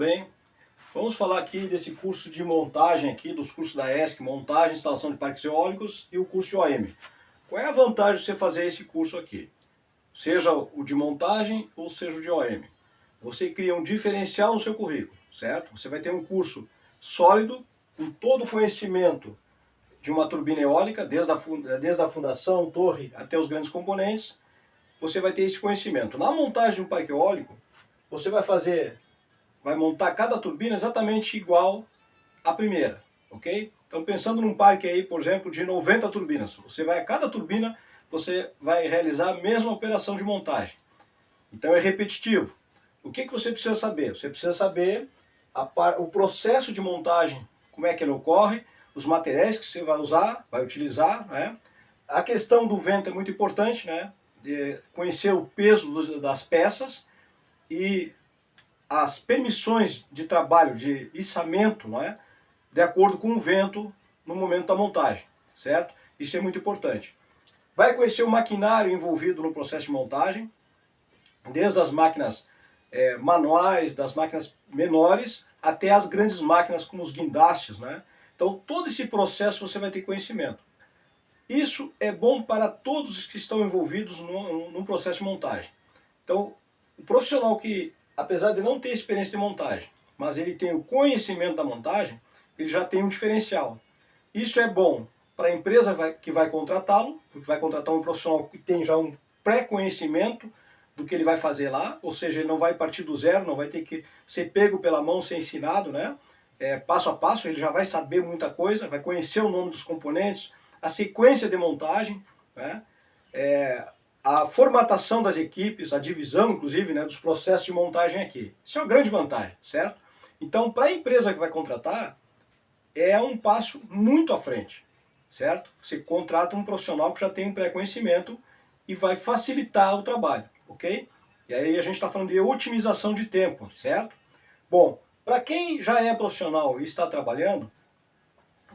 bem? Vamos falar aqui desse curso de montagem aqui, dos cursos da ESC, montagem e instalação de parques eólicos e o curso de OM. Qual é a vantagem de você fazer esse curso aqui? Seja o de montagem ou seja o de OM. Você cria um diferencial no seu currículo, certo? Você vai ter um curso sólido, com todo o conhecimento de uma turbina eólica, desde a fundação, torre, até os grandes componentes. Você vai ter esse conhecimento. Na montagem de um parque eólico, você vai montar cada turbina exatamente igual à primeira, ok? Então pensando num parque aí, por exemplo, de 90 turbinas, a cada turbina você vai realizar a mesma operação de montagem. Então é repetitivo. O que você precisa saber? Você precisa saber o processo de montagem, como é que ele ocorre, os materiais que você vai usar, vai utilizar, né? A questão do vento é muito importante, né? De conhecer o peso das peças e as permissões de trabalho, de içamento, não é? De acordo com o vento no momento da montagem, certo? Isso é muito importante. Vai conhecer o maquinário envolvido no processo de montagem, desde as máquinas manuais, das máquinas menores, até as grandes máquinas como os guindastes, né? Então todo esse processo você vai ter conhecimento. Isso é bom para todos os que estão envolvidos no processo de montagem. Então o profissional que, apesar de não ter experiência de montagem, mas ele tem o conhecimento da montagem, ele já tem um diferencial. Isso é bom para a empresa que vai contratá-lo, porque vai contratar um profissional que tem já um pré-conhecimento do que ele vai fazer lá, ou seja, ele não vai partir do zero, não vai ter que ser pego pela mão, ser ensinado, né? Passo a passo, ele já vai saber muita coisa, vai conhecer o nome dos componentes, a sequência de montagem, né? A formatação das equipes, a divisão, inclusive, né, dos processos de montagem aqui. Isso é uma grande vantagem, certo? Então, para a empresa que vai contratar, é um passo muito à frente, certo? Você contrata um profissional que já tem um pré-conhecimento e vai facilitar o trabalho, ok? E aí a gente está falando de otimização de tempo, certo? Bom, para quem já é profissional e está trabalhando,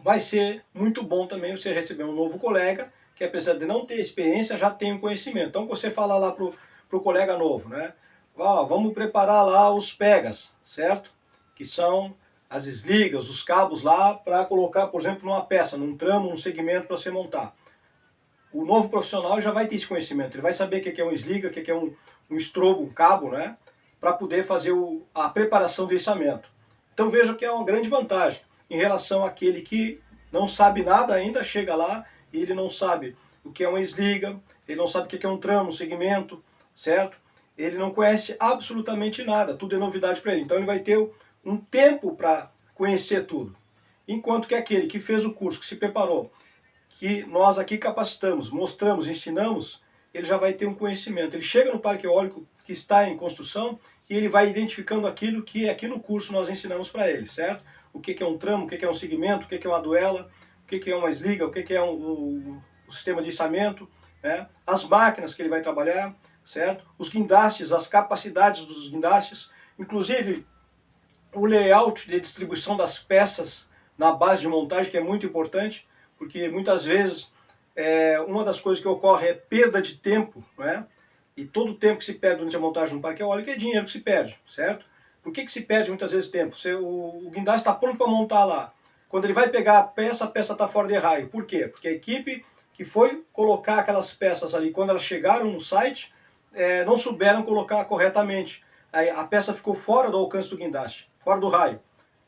vai ser muito bom também você receber um novo colega que, apesar de não ter experiência, já tem um conhecimento. Então você fala lá pro colega novo, né? Vamos preparar lá os pegas, certo? Que são as esligas, os cabos lá para colocar, por exemplo, numa peça, num tramo, num segmento para você montar. O novo profissional já vai ter esse conhecimento, ele vai saber o que é um esliga, o que é um estrobo, um cabo, né? Para poder fazer a preparação do içamento. Então veja que é uma grande vantagem em relação àquele que não sabe nada ainda, chega lá e ele não sabe o que é uma esliga, ele não sabe o que é um tramo, um segmento, certo? Ele não conhece absolutamente nada, tudo é novidade para ele. Então ele vai ter um tempo para conhecer tudo. Enquanto que aquele que fez o curso, que se preparou, que nós aqui capacitamos, mostramos, ensinamos, ele já vai ter um conhecimento. Ele chega no parque eólico que está em construção e ele vai identificando aquilo que aqui no curso nós ensinamos para ele, certo? O que é um tramo, o que é um segmento, o que é uma duela, o que é uma esliga, o que é o sistema de içamento, né? As máquinas que ele vai trabalhar, certo? Os guindastes, as capacidades dos guindastes, inclusive o layout de distribuição das peças na base de montagem, que é muito importante, porque muitas vezes uma das coisas que ocorre é perda de tempo, né? E todo o tempo que se perde durante a montagem de um parque eólico é dinheiro que se perde, certo? Por que se perde muitas vezes tempo? O guindaste está pronto para montar lá. Quando ele vai pegar a peça está fora de raio. Por quê? Porque a equipe que foi colocar aquelas peças ali, quando elas chegaram no site, não souberam colocar corretamente. Aí a peça ficou fora do alcance do guindaste, fora do raio.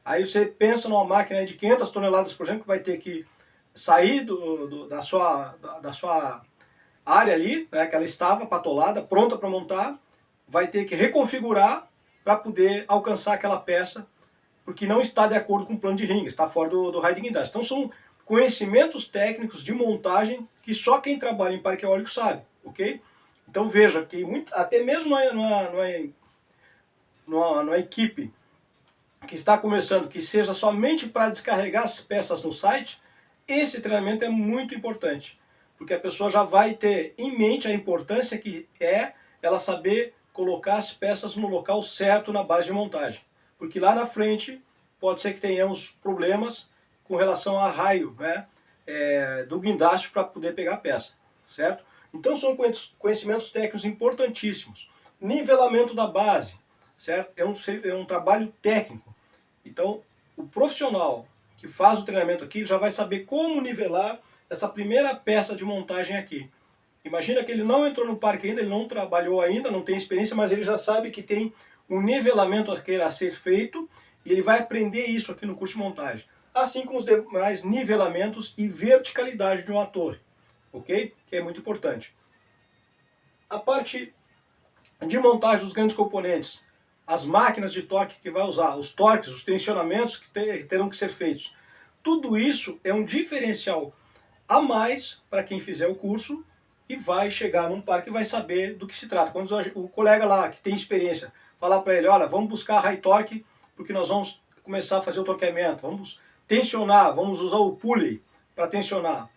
Aí você pensa numa máquina de 500 toneladas, por exemplo, que vai ter que sair da sua área ali, né, que ela estava patolada, pronta para montar, vai ter que reconfigurar para poder alcançar aquela peça, porque não está de acordo com o plano de ringue, está fora do raio de guindaste. Então são conhecimentos técnicos de montagem que só quem trabalha em parque eólico sabe, ok? Então veja que até mesmo numa equipe que está começando, que seja somente para descarregar as peças no site, esse treinamento é muito importante, porque a pessoa já vai ter em mente a importância que é ela saber colocar as peças no local certo na base de montagem, porque lá na frente pode ser que tenhamos problemas com relação a raio, né, do guindaste para poder pegar a peça, certo? Então são conhecimentos técnicos importantíssimos. Nivelamento da base. certo? É um trabalho técnico. Então, o profissional que faz o treinamento aqui já vai saber como nivelar essa primeira peça de montagem aqui. Imagina que ele não entrou no parque ainda, ele não trabalhou ainda, não tem experiência, mas ele já sabe que tem um nivelamento a ser feito e ele vai aprender isso aqui no curso de montagem. Assim como os demais nivelamentos e verticalidade de uma torre, ok? Que é muito importante. A parte de montagem dos grandes componentes, as máquinas de torque que vai usar, os torques, os tensionamentos que terão que ser feitos. Tudo isso é um diferencial a mais para quem fizer o curso e vai chegar num parque e vai saber do que se trata. Quando o colega lá, que tem experiência, falar para ele, olha, vamos buscar high torque, porque nós vamos começar a fazer o torqueamento, vamos tensionar, vamos usar o pulley para tensionar.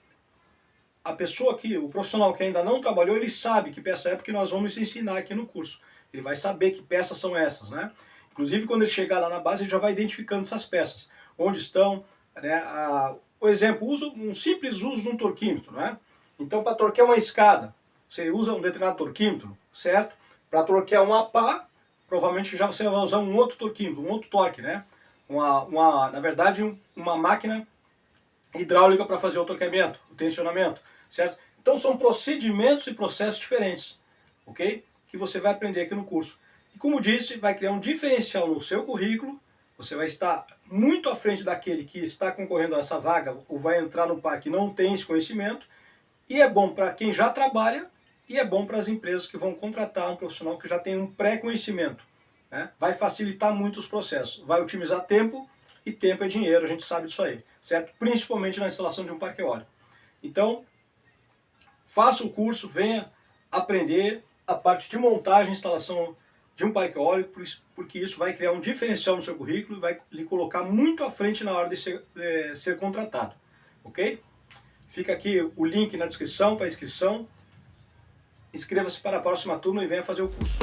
A pessoa aqui, o profissional que ainda não trabalhou, ele sabe que peça é, porque nós vamos ensinar aqui no curso. Ele vai saber que peças são essas, né? Inclusive, quando ele chegar lá na base, ele já vai identificando essas peças. Onde estão, né? Por exemplo, um simples uso de um torquímetro, né? Então, para torquear uma escada, você usa um determinado torquímetro, certo? Para torquear uma pá, provavelmente já você vai usar um outro torquímetro, um outro torque, né? Na verdade, uma máquina hidráulica para fazer o torqueamento, o tensionamento, certo? Então são procedimentos e processos diferentes, ok? Que você vai aprender aqui no curso. E como disse, vai criar um diferencial no seu currículo, você vai estar muito à frente daquele que está concorrendo a essa vaga ou vai entrar no parque e não tem esse conhecimento, e é bom para quem já trabalha e é bom para as empresas que vão contratar um profissional que já tem um pré-conhecimento, né? Vai facilitar muito os processos, vai otimizar tempo, e tempo é dinheiro, a gente sabe disso aí, certo? Principalmente na instalação de um parque eólico. Então, faça o curso, venha aprender a parte de montagem e instalação de um parque eólico, porque isso vai criar um diferencial no seu currículo e vai lhe colocar muito à frente na hora de ser contratado, ok? Fica aqui o link na descrição para a inscrição. Inscreva-se para a próxima turma e venha fazer o curso.